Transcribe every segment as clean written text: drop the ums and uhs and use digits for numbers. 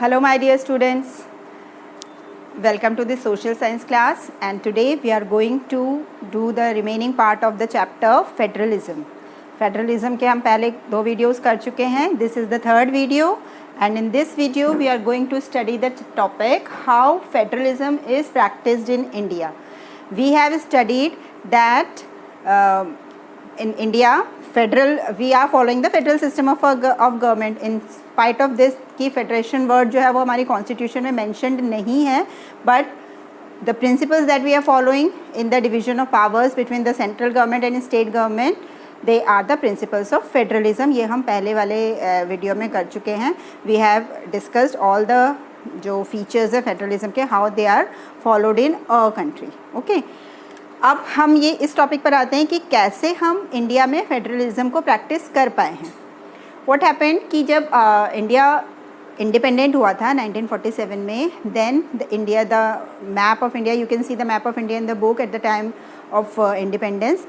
Hello my dear students, welcome to the social science class and today we are going to do the remaining part of the chapter federalism. Federalism के हम पहले 2 videos कर चुके हैं. This is the third video and in this video we are going to study the topic how federalism is practiced in India. We have studied that in India we are following the federal system of government. In spite of this कि federation word जो है वो हमारी constitution में mentioned नहीं है, but the principles that we are following in the division of powers between the central government and state government, they are the principles of federalism. ये हम पहले वाले वीडियो में कर चुके हैं. We have discussed all the जो features है फेडरलिज्म के, how they are followed in a country. Okay, अब हम ये इस टॉपिक पर आते हैं कि कैसे हम इंडिया में फेडरलिज्म को प्रैक्टिस कर पाए हैं. व्हाट हैपेंड कि जब इंडिया इंडिपेंडेंट हुआ था 1947 में, then the map of India, you can see the map of India in the book at the time of independence.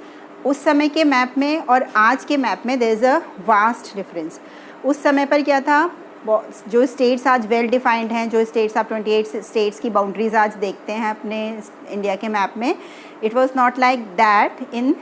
उस समय के मैप में और आज के मैप में there is a vast difference. उस समय पर क्या था, जो स्टेट्स आज वेल डिफाइंड हैं, जो स्टेट्स आप 28 स्टेट्स की बाउंड्रीज आज देखते हैं अपने इंडिया के मैप में, it was not like that in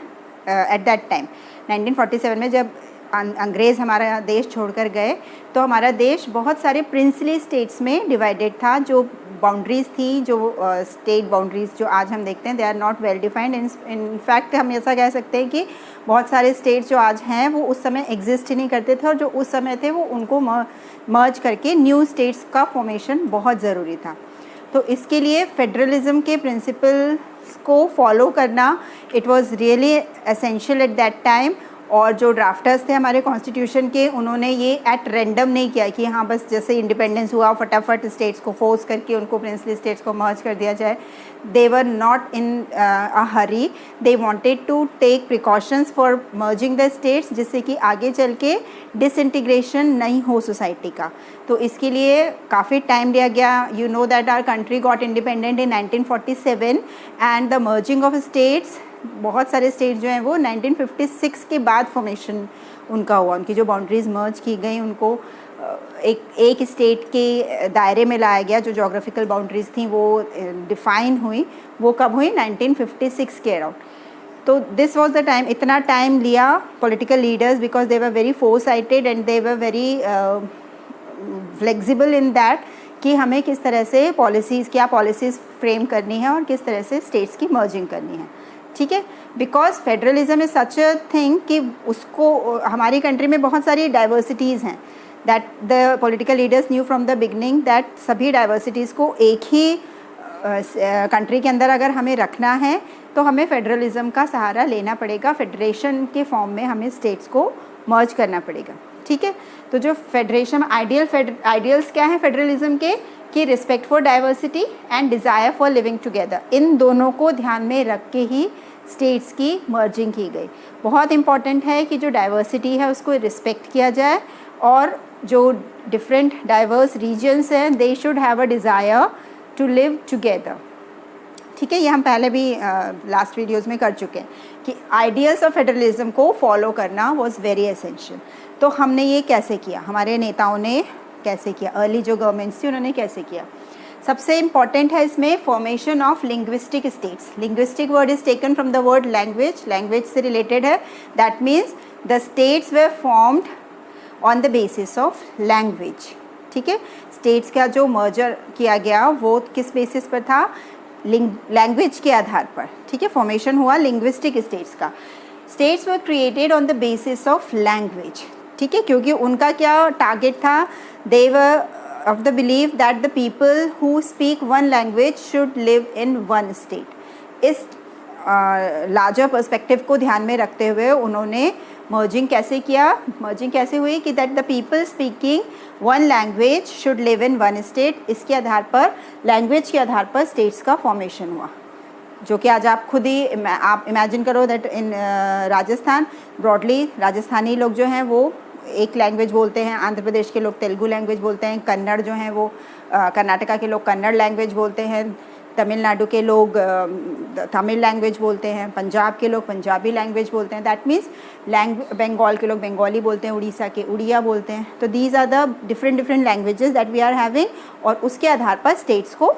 at that time. 1947 में जब अंग्रेज़ हमारा देश छोड़कर गए तो हमारा देश बहुत सारे प्रिंसली स्टेट्स में डिवाइडेड था. जो बाउंड्रीज़ थी, जो स्टेट बाउंड्रीज़ जो आज हम देखते हैं, they are not well defined. In fact हम ऐसा कह सकते हैं कि बहुत सारे स्टेट्स जो आज हैं वो उस समय एग्जिस्ट ही नहीं करते थे, और जो उस समय थे वो उनको मर्ज करके न्यू स्टेट्स का फॉर्मेशन बहुत ज़रूरी था. तो इसके लिए फेडरलिज्म के प्रिंसिपल्स को फॉलो करना it was really essential at that time. और जो ड्राफ्टर्स थे हमारे कॉन्स्टिट्यूशन के, उन्होंने ये एट रैंडम नहीं किया कि हाँ बस जैसे इंडिपेंडेंस हुआ फटाफट स्टेट्स को फोर्स करके उनको प्रिंसली स्टेट्स को मर्ज कर दिया जाए. They were not in a hurry. They wanted to take precautions for merging the states, जिससे कि आगे चल के डिसइंटीग्रेशन नहीं हो सोसाइटी का. तो इसके लिए काफ़ी टाइम लिया गया. You know that our country got independent in 1947 and the merging of states, बहुत सारे स्टेट्स जो हैं वो 1956 के बाद फॉर्मेशन उनका हुआ. उनकी जो बाउंड्रीज़ मर्ज की गई उनको एक स्टेट के दायरे में लाया गया. जो जोग्राफिकल बाउंड्रीज़ थी वो डिफ़ाइन हुई, वो कब हुई, 1956 के अराउंड. तो दिस वाज द टाइम. इतना टाइम लिया political leaders because they were very foresighted and they were very flexible in that कि हमें किस तरह से क्या पॉलिसीज़ फ्रेम करनी है और किस तरह से स्टेट्स की मर्जिंग करनी है. ठीक है, because federalism is such a thing कि उसको हमारी कंट्री में बहुत सारी डाइवर्सिटीज़ हैं. That the political leaders new from the beginning that सभी डाइवर्सिटीज़ को एक ही कंट्री के अंदर अगर हमें रखना है तो हमें फेडरलिज्म का सहारा लेना पड़ेगा. फेडरेशन के फॉर्म में हमें स्टेट्स को मर्ज करना पड़ेगा. ठीक है, तो जो फेडरेशन आइडियल्स क्या हैं फेडरलिज्म के, कि respect for diversity and desire for living together, इन दोनों को ध्यान में रख के ही स्टेट्स की मर्जिंग की गई. बहुत इम्पॉर्टेंट है कि जो डाइवर्सिटी है उसको रिस्पेक्ट किया जाए, और जो डिफरेंट डाइवर्स रीजन्स हैं they should have a desire to live together. ठीक है, ये हम पहले भी लास्ट वीडियोज़ में कर चुके हैं कि आइडियल्स ऑफ फेडरलिज्म को फॉलो करना वॉज वेरी एसेंशियल. तो हमने ये कैसे किया, हमारे नेताओं ने कैसे किया, अर्ली जो गवर्नमेंट्स थी उन्होंने कैसे किया. सबसे इम्पॉर्टेंट है इसमें formation of linguistic states. Linguistic word is taken from the word language, language से रिलेटेड है. That means the states way formed on the basis of language. ठीक है, स्टेट्स का जो मर्जर किया गया वो किस बेसिस पर था, लैंग्वेज के आधार पर. ठीक है, फॉर्मेशन हुआ लिंग्विस्टिक स्टेट्स का. States were created on the basis of language. ठीक है, क्योंकि उनका क्या टारगेट था, they were of the belief that the people who speak one language should live in one state. इस लार्जर पर्सपेक्टिव को ध्यान में रखते हुए उन्होंने मर्जिंग कैसे किया, मर्जिंग कैसे हुई कि that the people speaking one language should live in one state. इसके आधार पर, लैंग्वेज के आधार पर स्टेट्स का फॉर्मेशन हुआ. जो कि आज आप खुद ही आप इमेजिन करो that in Rajasthan, broadly Rajasthani लोग जो हैं वो एक लैंग्वेज बोलते हैं, आंध्र प्रदेश के लोग तेलुगु लैंग्वेज बोलते हैं, कन्नड़ जो हैं वो कर्नाटका के लोग कन्नड़ लैंग्वेज बोलते हैं, तमिलनाडु के लोग तमिल लैंग्वेज बोलते हैं, पंजाब के लोग पंजाबी लैंग्वेज बोलते हैं, दैट मीन्स बंगाल के लोग बंगाली बोलते हैं, उड़ीसा के उड़िया बोलते हैं. तो these are the different languages that we are having, और उसके आधार पर स्टेट्स को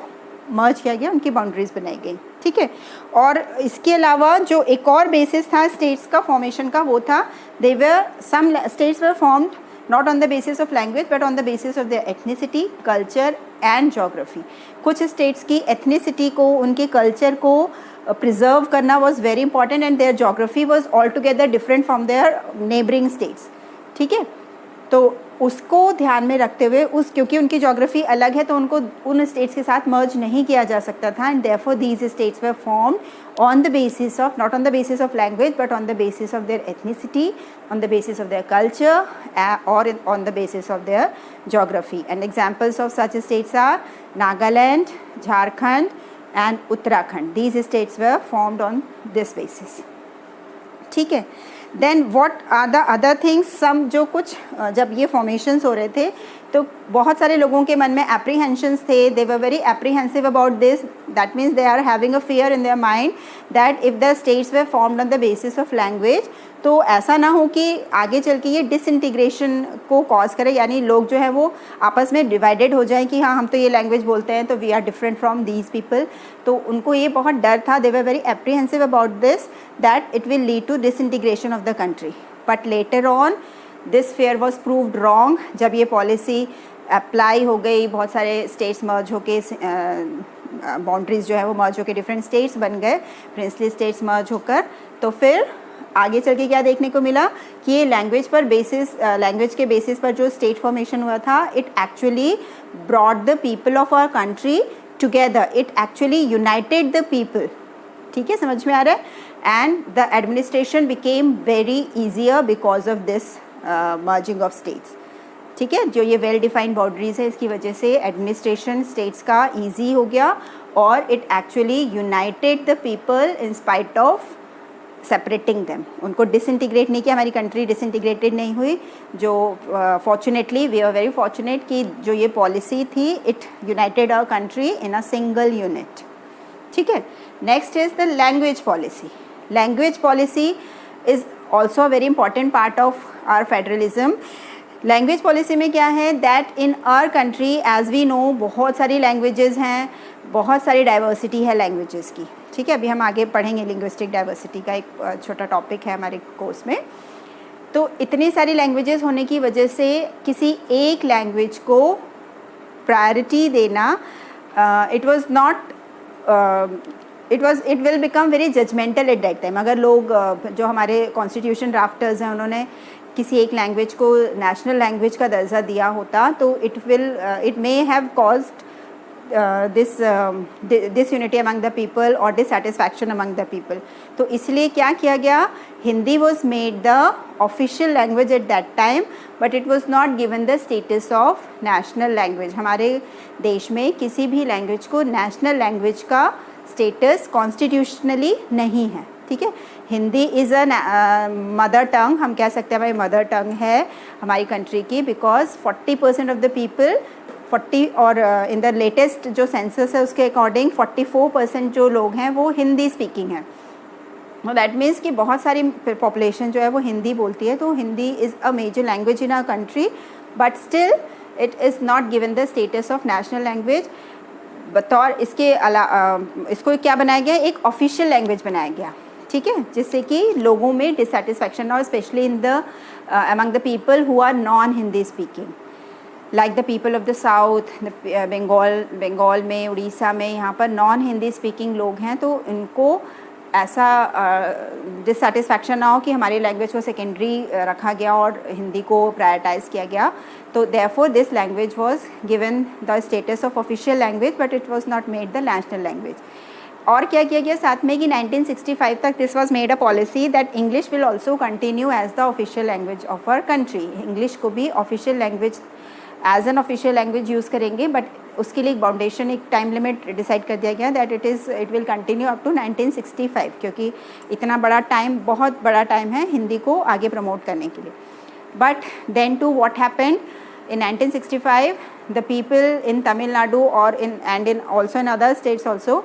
मर्ज किया गया, उनकी बाउंड्रीज बनाई गई. ठीक है. और इसके अलावा जो एक और बेसिस था स्टेट्स का फॉर्मेशन का, वो था they were some states were formed not on the basis of language but on the basis of their ethnicity, culture and geography. कुछ states की ethnicity को, उनके culture को preserve करना was very important and their geography was altogether different from their neighboring states. ठीक है. तो उसको ध्यान में रखते हुए क्योंकि उनकी ज्योग्राफी अलग है तो उनको उन स्टेट्स के साथ मर्ज नहीं किया जा सकता था, and therefore these states were formed on the basis of not on the basis of language but on the basis of their ethnicity, on the basis of their culture और on the basis of their geography. And examples of such states are Nagaland, Jharkhand and Uttarakhand. These states were formed on this basis. ठीक है. Then what are the other things, some जो कुछ जब ये formations हो रहे थे तो बहुत सारे लोगों के मन में एप्रीहेंशंस थे, they were very apprehensive about this, that means they are having a fear in their mind that if the states were formed on the basis of language तो ऐसा ना हो कि आगे चल के ये डिसइंटीग्रेशन को कॉज करे, यानी लोग जो है वो आपस में डिवाइडेड हो जाएं कि हाँ हम तो ये लैंग्वेज बोलते हैं तो we are different from these people. तो उनको ये बहुत डर था, they were very apprehensive about this that it will lead to disintegration of the country. But later on this fear was proved wrong. जब ये पॉलिसी अप्लाई हो गई, बहुत सारे स्टेट्स मर्ज होके बाउंड्रीज जो है वो मर्ज होकर डिफरेंट स्टेट्स बन गए, प्रिंसली स्टेट्स मर्ज होकर, तो फिर आगे चल के क्या देखने को मिला कि ये लैंग्वेज के बेसिस पर जो स्टेट फॉर्मेशन हुआ था, it actually brought the people of our country together, it actually united the people. ठीक है, समझ में आ रहा है. And the administration became very easier because of this merging of states. ठीक है, जो ये वेल डिफाइंड बाउंड्रीज है इसकी वजह से एडमिनिस्ट्रेशन स्टेट्स का ईजी हो गया और it actually united the people in spite of separating them. उनको डिसइंटीग्रेट नहीं किया, हमारी कंट्री डिसइंटीग्रेटेड नहीं हुई. जो fortunately we are very fortunate कि जो ये पॉलिसी थी it united our country in a single unit. ठीक है. Next is the language policy. Language policy is also a very important part of our federalism. Language policy में क्या है that in our country as we know बहुत सारी languages हैं, बहुत सारी डाइवर्सिटी है लैंग्वेजेस की. ठीक है, अभी हम आगे पढ़ेंगे लिंग्विस्टिक डाइवर्सिटी का एक छोटा टॉपिक है हमारे कोर्स में. तो इतनी सारी लैंग्वेजेस होने की वजह से किसी एक लैंग्वेज को प्रायोरिटी देना it will become very judgmental at that time. अगर लोग जो हमारे कॉन्स्टिट्यूशन ड्राफ्टर्स हैं उन्होंने किसी एक लैंग्वेज को नेशनल लैंग्वेज का दर्जा दिया होता तो it may have caused disunity among the people or dissatisfaction among the people. तो इसलिए क्या किया गया, Hindi was made the official language at that time but it was not given the status of national language. हमारे देश में किसी भी लैंग्वेज को नेशनल लैंग्वेज का स्टेटस कॉन्स्टिट्यूशनली नहीं है. ठीक है, Hindi is a mother tongue, हम कह सकते हैं हमारी मदर टंग है हमारी कंट्री की, बिकॉज 40% ऑफ द पीपल 40 और इन द लेटेस्ट जो सेंसस है उसके अकॉर्डिंग 44% जो लोग हैं वो हिंदी स्पीकिंग है. दैट मीन्स कि बहुत सारी पॉपुलेशन जो है वो हिंदी बोलती है. तो Hindi is a major language in our country but still it is not given the status of national language. बतौर इसको क्या बनाया गया, एक ऑफिशियल लैंग्वेज बनाया गया. ठीक है, जिससे कि लोगों में डिससेटिस्फैक्शन और especially in the among the people who are non Hindi speaking, like the people of the south, Bengal में, उड़ीसा में, यहाँ पर नॉन हिंदी स्पीकिंग लोग हैं. तो इनको ऐसा डिससेटिस्फैक्शन ना हो कि हमारी लैंग्वेज को सेकेंडरी रखा गया और हिंदी को प्रायोरिटाइज किया गया. तो therefore this language was given the status of official language but it was not made the national language. और क्या किया गया साथ में कि 1965 तक this was made a policy that English will also continue as the official language of our country. English को भी official language as an official language use करेंगे बट उसके लिए एक बाउंडेशन, एक टाइम लिमिट डिसाइड कर दिया गया that it will continue up to 1965, क्योंकि इतना बड़ा टाइम, बहुत बड़ा टाइम है हिंदी को आगे प्रमोट करने के लिए. But then to what happened In 1965, the people in Tamil Nadu or in also in other states also,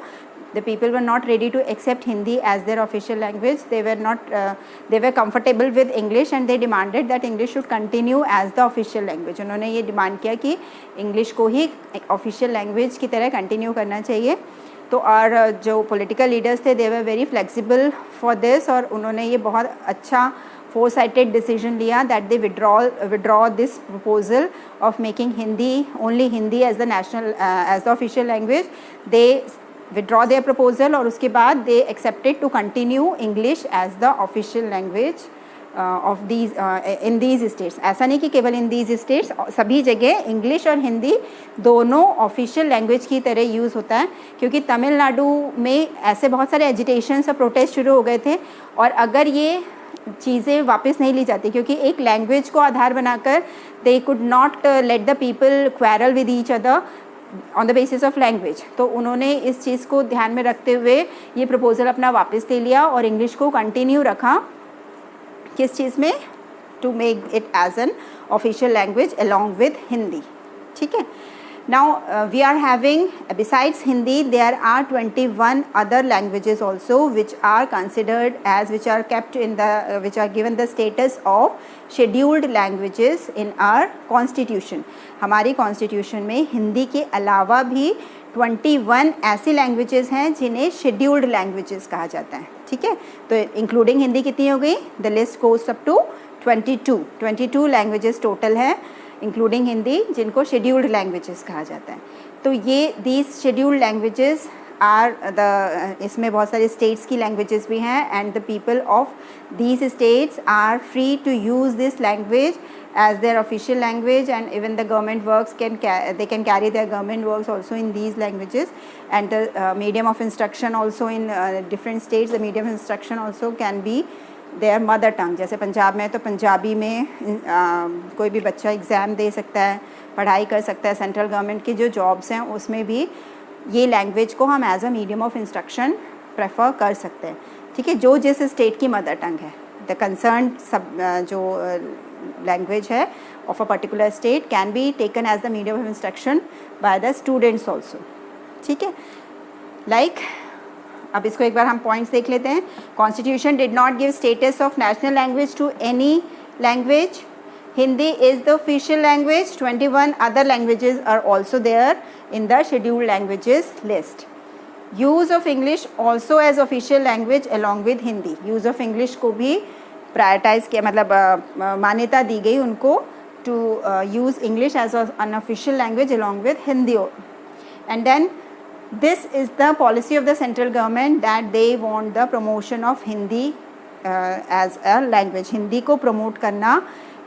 the people were not ready to accept Hindi as their official language. They were comfortable with English and they demanded that English should continue as the official language. उन्होंने ये demand किया कि English को ही official language की तरह continue करना चाहिए. तो और जो पॉलिटिकल लीडर्स थे, they were very flexible for this, और उन्होंने ये बहुत अच्छा foresighted decision लिया that they withdraw this proposal of making only Hindi as the national as the official language. They withdraw their proposal और उसके बाद they accepted to continue English as the official language of these in these states. ऐसा नहीं कि केवल in these states, सभी जगह English और हिंदी दोनों ऑफिशियल लैंग्वेज की तरह यूज़ होता है, क्योंकि तमिलनाडु में ऐसे बहुत सारे एजिटेशंस और प्रोटेस्ट शुरू हो गए थे, और अगर ये चीज़ें वापस नहीं ली जाती, क्योंकि एक लैंग्वेज को आधार बनाकर they could not let the people quarrel with each other on the basis of language. तो उन्होंने इस चीज़ को ध्यान में रखते हुए ये प्रपोजल अपना वापस ले लिया और इंग्लिश को कंटिन्यू रखा. किस चीज़ में? To make it as an official language along with Hindi. ठीक है. Now we are having, besides Hindi, there are 21 other languages also which are considered as, which are kept in the, which are given the status of scheduled languages in our constitution. हमारी constitution में हिंदी के अलावा भी 21 ऐसी languages हैं जिन्हें scheduled languages कहा जाता है. ठीक है. तो इंक्लूडिंग हिंदी कितनी हो गई? The list goes up to 22 languages total है, इंक्लूडिंग हिंदी, जिनको शेड्यूल्ड लैंग्वेजेस कहा जाता है. तो ये these scheduled languages are the, इसमें बहुत सारे स्टेट्स की लैंग्वेजेस भी हैं, and the people of these states are free to use this language as their official language, and even the government works they can carry their government works also in these languages, and the medium of instruction also in different states, the medium of instruction also can be their mother tongue. जैसे पंजाब में तो पंजाबी में कोई भी बच्चा exam दे सकता है, पढ़ाई कर सकता है. सेंट्रल गवर्नमेंट की जो जॉब्स हैं उसमें भी ये लैंग्वेज को हम as a medium of instruction prefer कर सकते हैं. ठीक है. जो जिस स्टेट की मदर टंग है, द कंसर्न सब जो language है of a particular state can be taken as the medium of instruction by the students also. ठीक है. Like, अब इसको एक बार हम पॉइंट्स देख लेते हैं. Constitution did not give status of national language to any language. Hindi is the official language. 21 other languages are also there in the scheduled languages list. Use of English also as official language along with Hindi. Use of English को भी prioritise किया, मतलब मान्यता दी गई उनको to use English as an official language along with Hindi. And then this is the policy of the central government that they want the promotion of Hindi as a language. Hindi को promote करना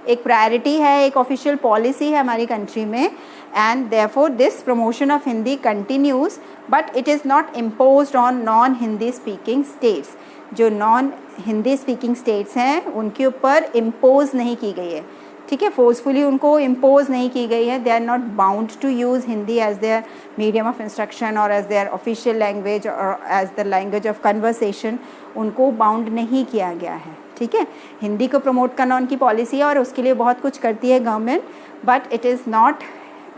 एक प्रायोरिटी है, एक ऑफिशियल पॉलिसी है हमारी country में, and therefore this promotion of Hindi continues, but it is not imposed on non Hindi speaking states. जो non Hindi speaking states हैं उनके ऊपर इम्पोज नहीं की गई है. ठीक है. फोर्सफुली उनको इम्पोज नहीं की गई है. They are not bound to use Hindi as their medium of instruction और एज देयर ऑफिशियल लैंग्वेज और as the language of conversation. उनको बाउंड नहीं किया गया है. ठीक है. हिंदी को प्रमोट करना उनकी पॉलिसी है और उसके लिए बहुत कुछ करती है government, but it is not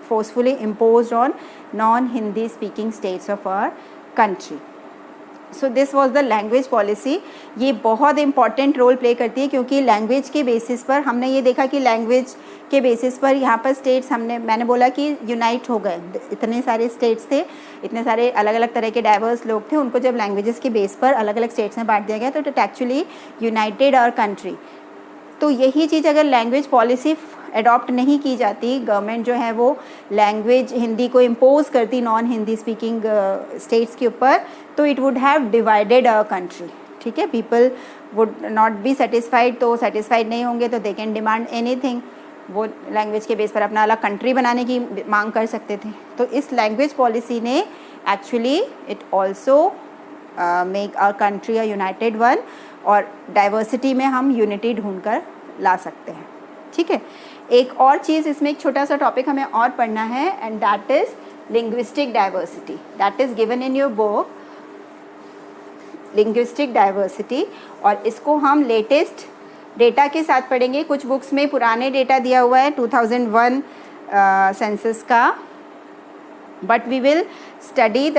forcefully imposed on non Hindi speaking states of our country. So this was the language policy. ये बहुत इंपॉर्टेंट रोल प्ले करती है, क्योंकि लैंग्वेज के बेसिस पर हमने ये देखा कि लैंग्वेज के बेसिस पर यहाँ पर स्टेट्स मैंने बोला कि यूनाइट हो गए. इतने सारे स्टेट्स थे, इतने सारे अलग अलग तरह के डाइवर्स लोग थे, उनको जब लैंग्वेजेस के बेस पर अलग अलग स्टेट्स में बांट दिया गया तो it actually united our country. तो यही चीज़ अगर लैंग्वेज पॉलिसी अडॉप्ट नहीं की जाती, गवर्नमेंट जो है वो लैंग्वेज हिंदी को इम्पोज करती नॉन हिंदी स्पीकिंग स्टेट्स के ऊपर, तो it would have divided our country. ठीक है. People would not be satisfied, तो सेटिस्फाइड नहीं होंगे तो दे कैन डिमांड एनीथिंग. वो लैंग्वेज के बेस पर अपना अलग कंट्री बनाने की मांग कर सकते थे. तो इस लैंग्वेज पॉलिसी ने actually it also make our country a united one, और डाइवर्सिटी में हम यूनिटी ढूंढ कर ला सकते हैं. ठीक है. एक और चीज़ इसमें, एक छोटा सा टॉपिक हमें और पढ़ना है, and that is linguistic diversity. That is given in your book, linguistic diversity. और इसको हम लेटेस्ट डेटा के साथ पढ़ेंगे. कुछ बुक्स में पुराने डेटा दिया हुआ है, 2001 सेंसस का, but we will study the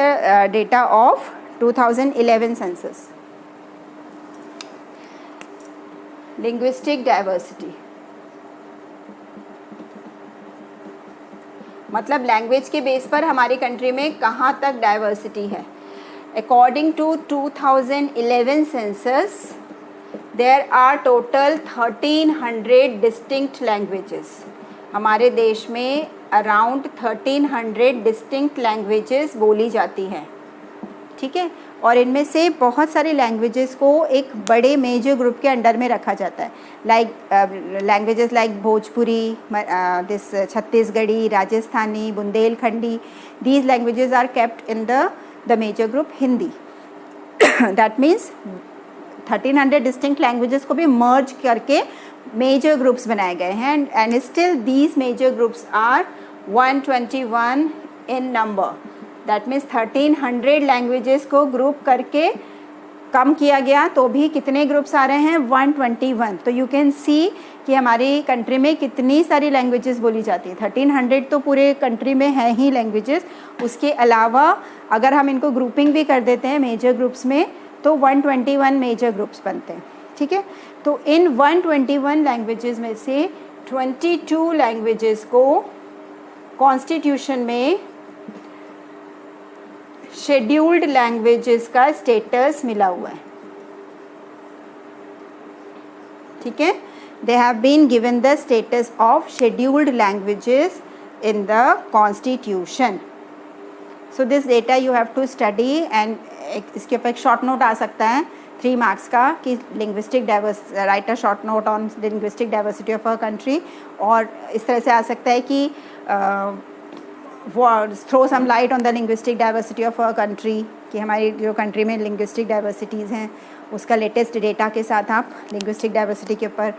data of 2011 census. Linguistic diversity मतलब लैंग्वेज के बेस पर हमारी कंट्री में कहाँ तक डाइवर्सिटी है. According to 2011 census there are total 1300 distinct languages. हमारे देश में अराउंड 1300 डिस्टिंक्ट लैंग्वेजेस बोली जाती हैं. ठीक है, और इनमें से बहुत सारी लैंग्वेजेस को एक बड़े मेजर ग्रुप के अंडर में रखा जाता है. Like languages like Bhojpuri, this Chhattisgarhi, Rajasthani, Bundelkhandi, these languages are kept in the major group Hindi. That means 1300 distinct languages को भी मर्ज करके मेजर ग्रुप्स बनाए गए हैं. And still these major groups are 121 in number. That means 1300 languages को ग्रुप करके कम किया गया तो भी कितने ग्रुप्स आ रहे हैं, 121. तो यू कैन सी कि हमारी कंट्री में कितनी सारी लैंग्वेजेस बोली जाती है. 1300 तो पूरे कंट्री में है ही लैंग्वेजेस. उसके अलावा अगर हम इनको ग्रुपिंग भी कर देते हैं मेजर ग्रुप्स में तो 121 मेजर ग्रुप्स बनते हैं. ठीक है, तो इन 121 लैंग्वेजेस में से 22 लैंग्वेजेस को कॉन्स्टिट्यूशन में शेड्यूल्ड लैंग्वेजेस का स्टेटस मिला हुआ है. ठीक है, they have been given the status of scheduled languages in the constitution. So this data you have to study. And इसके ऊपर एक शॉर्ट नोट आ सकता है 3 मार्क्स का कि linguistic right a short note on linguistic diversity of a country. और इस तरह से आ सकता है कि throw some light on the linguistic diversity of a country, कि हमारी जो कंट्री में लिंग्विस्टिक डाइवर्सिटीज़ हैं उसका लेटेस्ट डेटा के साथ आप लिंग्विस्टिक डाइवर्सिटी के ऊपर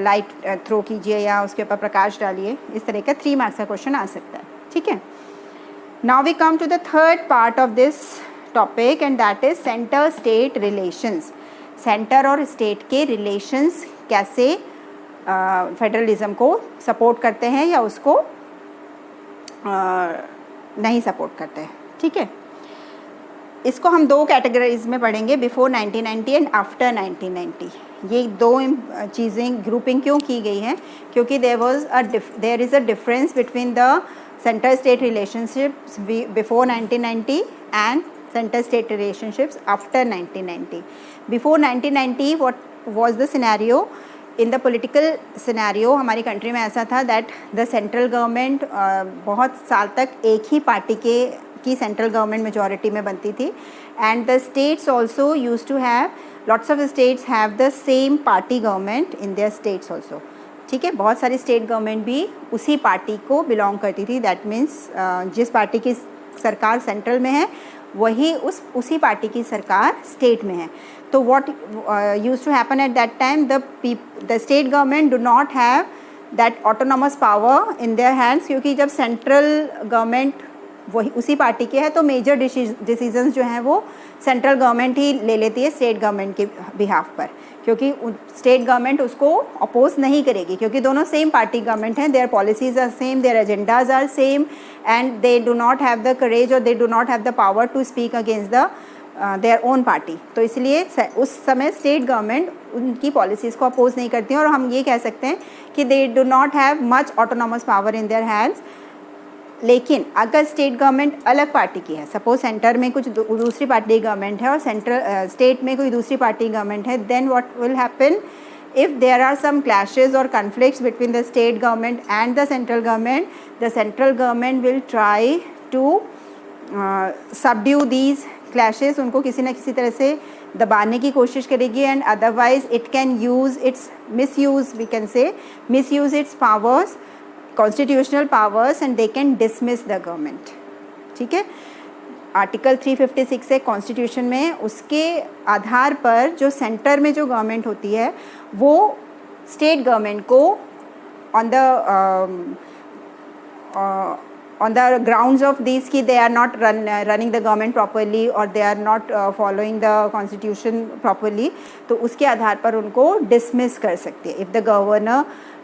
लाइट थ्रो कीजिए या उसके ऊपर प्रकाश डालिए. इस तरह का 3 मार्क्स का क्वेश्चन आ सकता है. ठीक है, now we come to the third part of this topic and that is centre state relations. Centre और स्टेट के रिलेशंस कैसे फेडरलिज्म को सपोर्ट करते हैं या उसको नहीं सपोर्ट करते हैं. ठीक है, इसको हम 2 कैटेगरीज में पढ़ेंगे, बिफोर 1990 एंड आफ्टर 1990. ये 2 चीज़ें ग्रुपिंग क्यों की गई हैं, क्योंकि there is a difference between the centre state relationships before 1990 and centre state relationships after 1990. Before 1990 what was the scenario in the political scenario. हमारी कंट्री में ऐसा था दैट द सेंट्रल गवर्नमेंट बहुत साल तक एक ही पार्टी की सेंट्रल गवर्नमेंट मेजॉरिटी में बनती थी. And the states also use to have lots of states have the same party government in their states also. ठीक है, बहुत सारी स्टेट गवर्नमेंट भी उसी पार्टी को बिलोंग करती थी. दैट मीन्स जिस पार्टी की सरकार सेंट्रल में है वही उसी पार्टी की सरकार स्टेट में है. तो what used to happen at that time, the state government do not have that autonomous power in their hands, क्योंकि जब सेंट्रल गवर्नमेंट वही उसी पार्टी के है तो मेजर डिसीजंस जो हैं वो सेंट्रल गवर्नमेंट ही ले लेती है स्टेट गवर्नमेंट के बिहाफ पर, क्योंकि स्टेट गवर्नमेंट उसको अपोज नहीं करेगी क्योंकि दोनों सेम पार्टी गवर्नमेंट हैं. Their policies are same, their agendas are same and they do not have the courage और they do not have the power to speak against the their own party. तो इसलिए उस समय state government उनकी policies को oppose नहीं करती हैं और हम ये कह सकते हैं कि दे do not have much autonomous power in their hands. लेकिन अगर स्टेट गवर्नमेंट अलग पार्टी की है, सपोज सेंटर में कुछ दूसरी पार्टी गवर्नमेंट है और सेंट्रल स्टेट में कोई दूसरी पार्टी गवर्नमेंट है, then what will happen if there are some clashes or conflicts between the state government and the central government will try to subdue these clashes. उनको किसी न किसी तरह से दबाने की कोशिश करेगी and otherwise it can use its misuse its powers, constitutional powers, and they can dismiss the government. ठीक है, आर्टिकल 356 है कॉन्स्टिट्यूशन में, उसके आधार पर जो सेंटर में जो गवर्नमेंट होती है वो स्टेट गवर्नमेंट को on the grounds of these कि they are not running the government properly or they are not following the constitution properly, तो उसके आधार पर उनको dismiss कर सकती है. If the governor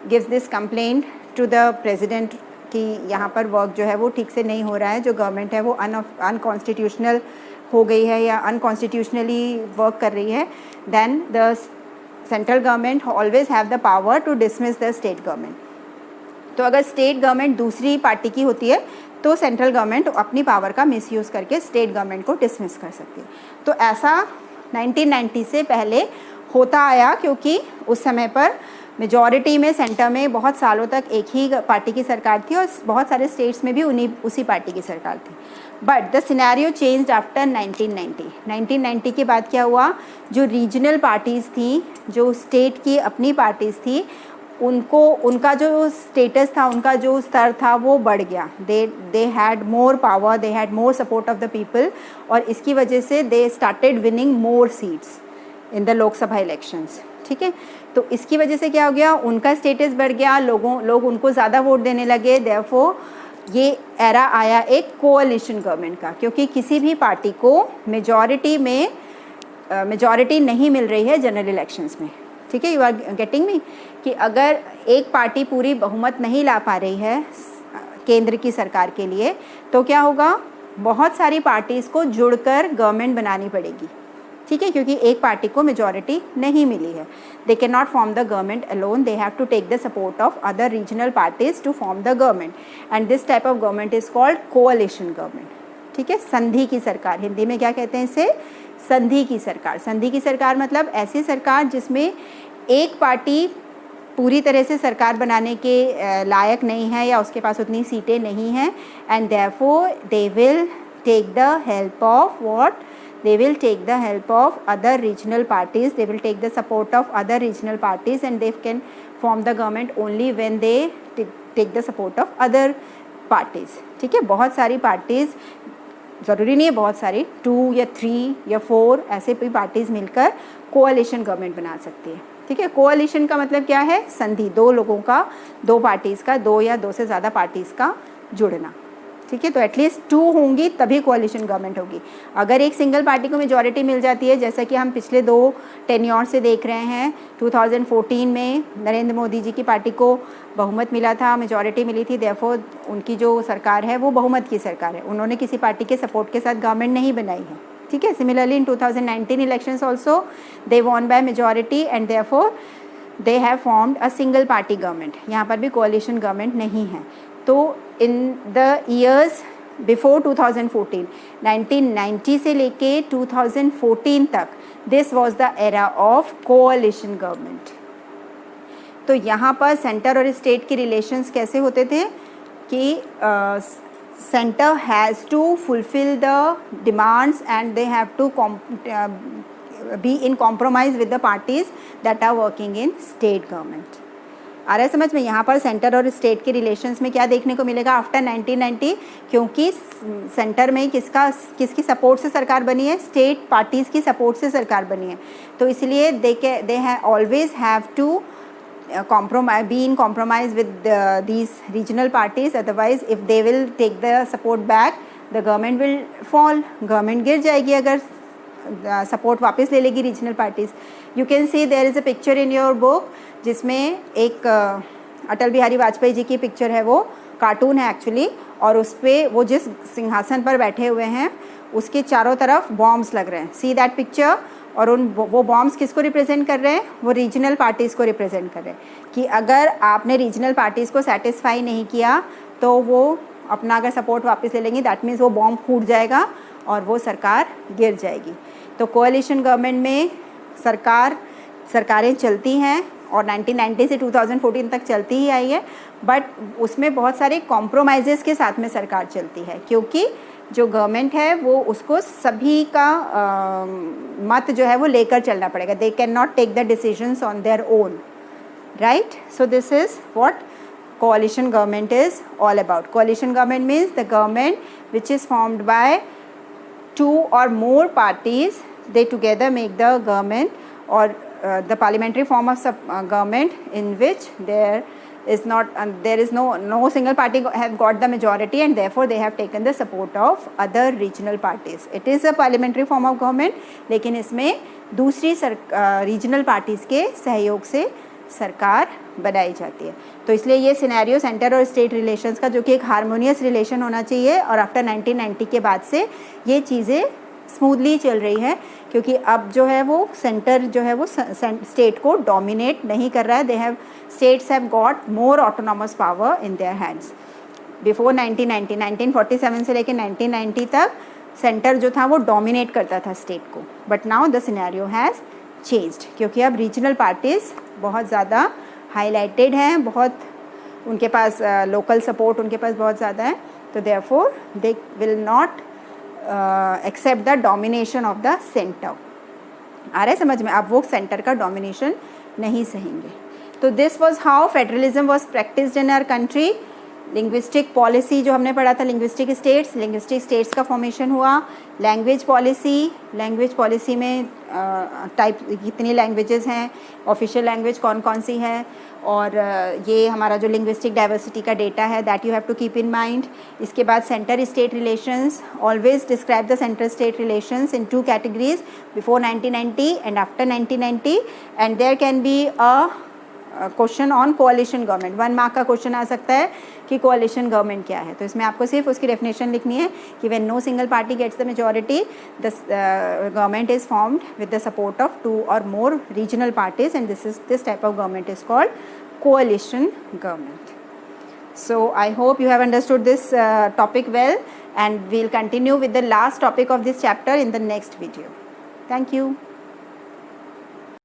gives this complaint to the president कि यहाँ पर वर्क जो है वो ठीक से नहीं हो रहा है, जो गवर्नमेंट है वो अनकॉन्स्टिट्यूशनल हो गई है या अनकॉन्स्टिट्यूशनली वर्क कर रही है, then the central government always have the power to dismiss the state government. तो अगर स्टेट गवर्नमेंट दूसरी पार्टी की होती है तो सेंट्रल गवर्नमेंट अपनी पावर का मिसयूज़ करके स्टेट गवर्नमेंट को डिसमिस कर सकती है। तो ऐसा 1990 से पहले होता आया, क्योंकि उस समय पर मेजॉरिटी में सेंटर में बहुत सालों तक एक ही पार्टी की सरकार थी और बहुत सारे स्टेट्स में भी उसी पार्टी की सरकार थी। But the scenario changed after 1990। 1990 के बाद क्या हुआ, जो रीजनल पार्टीज़ थी, जो स्टेट की अपनी पार्टीज़ थी, उनका जो स्टेटस था, उनका जो स्तर था वो बढ़ गया। They had more power, they had more support of the people, और इसकी वजह से they started winning more seats in the Lok Sabha elections. ठीक है, तो इसकी वजह से क्या हो गया, उनका स्टेटस बढ़ गया, लोग उनको ज़्यादा वोट देने लगे। देयरफॉर ये एरा आया एक कोअलिशन गवर्नमेंट का, क्योंकि किसी भी पार्टी को मेजॉरिटी नहीं मिल रही है जनरल इलेक्शंस में। ठीक है, यू आर गेटिंग मी, कि अगर एक पार्टी पूरी बहुमत नहीं ला पा रही है केंद्र की सरकार के लिए, तो क्या होगा, बहुत सारी पार्टीज़ को जुड़कर गवर्नमेंट बनानी पड़ेगी। ठीक है, क्योंकि एक पार्टी को मेजॉरिटी नहीं मिली है। They can not form the government alone, they have to take the support of other regional parties to form the government, and this type of government is called coalition government. ठीक है, संधि की सरकार, हिंदी में क्या कहते हैं इसे, संधि की सरकार। संधि की सरकार मतलब ऐसी सरकार जिसमें एक पार्टी पूरी तरह से सरकार बनाने के लायक नहीं है या उसके पास उतनी सीटें नहीं हैं, and therefore they will take the help of what, they will take the help of other regional parties, they will take the support of other regional parties, and they can form the government only when they take the support of other parties. ठीक है, बहुत सारी parties, ज़रूरी नहीं है बहुत सारी, 2 या 3 या 4 ऐसे भी पार्टीज़ मिलकर कोअलिशन गवर्नमेंट बना सकती है। ठीक है, कोअलिशन का मतलब क्या है, संधि, दो लोगों का, दो पार्टीज़ का, दो या दो से ज़्यादा पार्टीज़ का जुड़ना। ठीक है, तो एटलीस्ट 2 होंगी तभी कोअलिशन गवर्नमेंट होगी। अगर एक सिंगल पार्टी को मेजॉरिटी मिल जाती है, जैसा कि हम पिछले 2 टेन्योर से देख रहे हैं, 2014 में नरेंद्र मोदी जी की पार्टी को बहुमत मिला था, मेजॉरिटी मिली थी, देयरफॉर उनकी जो सरकार है वो बहुमत की सरकार है, उन्होंने किसी पार्टी के सपोर्ट के साथ गवर्नमेंट नहीं बनाई है। ठीक है, similarly in 2019 elections also they won by majority, and therefore they have formed a single party government. यहाँ पर भी कोअलिशन गवर्नमेंट नहीं है। तो इन द ईयर्स बिफोर 2014, 1990 से लेके 2014 तक, this was the era of coalition government. तो यहाँ पर सेंटर और स्टेट के रिलेशंस कैसे होते थे कि centre has to fulfil the demands and they have to be in compromise with the parties that are working in state government. आ रहा है समझ में, यहाँ पर सेंटर और स्टेट के रिलेशंस में क्या देखने को मिलेगा आफ्टर 1990, क्योंकि सेंटर में किसकी सपोर्ट से सरकार बनी है, स्टेट पार्टीज़ की सपोर्ट से सरकार बनी है। तो इसलिए they always have to be in compromise with these regional parties, otherwise if they will take the support back, the government will fall, government गिर जाएगी अगर सपोर्ट वापस ले लेगी regional parties. You can see there is a picture in your book जिसमें एक अटल बिहारी वाजपेयी जी की picture है, वो कार्टून है एक्चुअली, और उस पर वो जिस सिंहासन पर बैठे हुए हैं उसके चारों तरफ बॉम्ब्स लग रहे हैं। सी दैट पिक्चर, और वो बॉम्ब्स किसको रिप्रेजेंट कर रहे हैं, वो रीजनल पार्टीज़ को रिप्रेजेंट कर रहे हैं कि अगर आपने रीजनल पार्टीज़ को सेटिस्फाई नहीं किया तो वो अपना अगर सपोर्ट वापस ले लेंगी, दैट मीन्स वो बॉम्ब फूट जाएगा और वो सरकार गिर जाएगी। तो कोअलिशन गवर्नमेंट में सरकारें चलती हैं और 1990 से 2014 तक चलती ही आई है, बट उसमें बहुत सारे कॉम्प्रोमाइज़ेस के साथ में सरकार चलती है, क्योंकि जो गवर्नमेंट है वो उसको सभी का मत जो है वो लेकर चलना पड़ेगा। They can not take the decisions on their own, right. So this is what coalition government is all about. Coalition government means the government which is formed by 2 or more parties, they together make the government, or the parliamentary form of government in which there is no single party have got the majority, and therefore they have taken the support of other regional parties. It is a parliamentary form of government, लेकिन इसमें दूसरी regional parties के सहयोग से सरकार बनाई जाती है। तो इसलिए ये सिनेरियो सेंटर और स्टेट रिलेशंस का जो कि एक हारमोनियस रिलेशन होना चाहिए, और आफ्टर 1990 के बाद से ये चीज़ें स्मूथली चल रही है, क्योंकि अब जो है वो सेंटर जो है वो स्टेट को डोमिनेट नहीं कर रहा है। States have got more autonomous power in their hands. Before 1990, 1947 से लेकर 1990 तक सेंटर जो था वो डोमिनेट करता था स्टेट को, but now the scenario has changed, क्योंकि अब रीजनल पार्टीज़ बहुत ज़्यादा हाईलाइटेड हैं, बहुत उनके पास लोकल सपोर्ट उनके पास बहुत ज़्यादा है। तो therefore they will not accept the domination of the centre. आ रहा है समझ में? अब वो सेंटर का डोमिनेशन नहीं सहेंगे। तो this was how federalism was practised in our country. Linguistic policy जो हमने पढ़ा था, लिंग्विस्टिक स्टेट्स का फॉर्मेशन हुआ। लैंग्वेज पॉलिसी में टाइप कितनी लैंग्वेजेस हैं, ऑफिशियल लैंग्वेज कौन कौन सी है, और ये हमारा जो लिंग्विस्टिक डाइवर्सिटी का डेटा है that you have to keep in mind. इसके बाद centre state relations, always describe the centre state relations in 2 categories, before 1990 and after 1990, and there can be a question on coalition government. 1 mark का question आ सकता है कि कोalition government क्या है। तो इसमें आपको सिर्फ उसकी डेफिनेशन लिखनी है कि when no single party gets the majority, the government is formed with the support of 2 or more regional parties, and this type of government is called coalition government. So I hope you have understood this topic well, and we'll continue with the last topic of this chapter in the next video. Thank you.